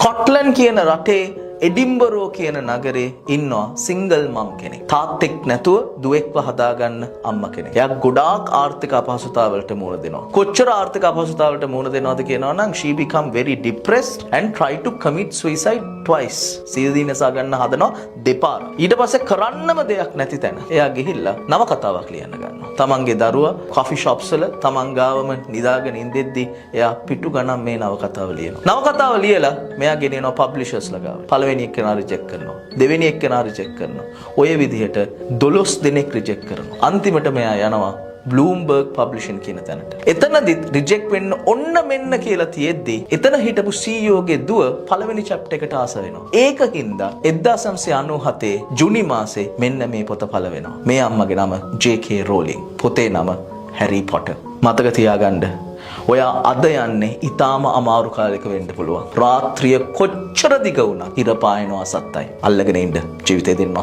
Scotland කියන රටේ Edinburgh කියන නගරේ ඉන්නවා සිංගල් මම් කෙනෙක්. තාත්තෙක් නැතුව දුවෙක්ව හදාගන්න අම්මා කෙනෙක්. එයා ගොඩාක් ආර්ථික අපහසුතාවලට මුහුණ දෙනවා. කොච්චර ආර්ථික අපහසුතාවලට මුහුණ දෙනවද කියනවා නම් she become very depressed and try to commit suicide twice. සීදීනසා ගන්න හදනවා දෙපාර. ඊට පස්සේ කරන්නම දෙයක් නැති තැන එයා ගිහිල්ලා නවකතාවක් ලියන්න ගන්නවා. තමන්ගේ දරුවා කොෆි shops වල තමන් ගාවම නිදාගෙන ඉඳෙද්දි එයා පිටු ගණන් මේ නවකතාව ලියනවා. නවකතාව ලියලා මෙයා ගෙනියනවා publishers ලා ගාවට. පළවෙනි එක්කෙනා රිජෙක්ට් කරනවා. දෙවෙනි එක්කෙනා රිජෙක්ට් කරනවා. ඔය විදිහට 12 දෙනෙක් රිජෙක්ට් කරනවා. අන්තිමට මෙයා යනවා Bloomberg Publishing කියන තැනට. එතනදිත් රිජෙක්ට් වෙන්න ඔන්න මෙන්න කියලා තියෙද්දි එතන හිටපු CEO ගේ දුව පළවෙනි chapter එකට ආස වෙනවා. ඒකින්ද 1997 ජුනි මාසේ මෙන්න මේ පොත පළ වෙනවා. මේ අම්මගේ නම J.K. Rowling. පොතේ නම Harry Potter. මතක තියාගන්න. ඔයා අද යන්නේ ඊටාම අමාරු කාලයක වෙන්න පුළුවන්. රාත්‍රිය කොච්චර දිග වුණත් ඉර පායනවා සත්තයි. අල්ලගෙන ඉන්න ජීවිතේ දෙන්න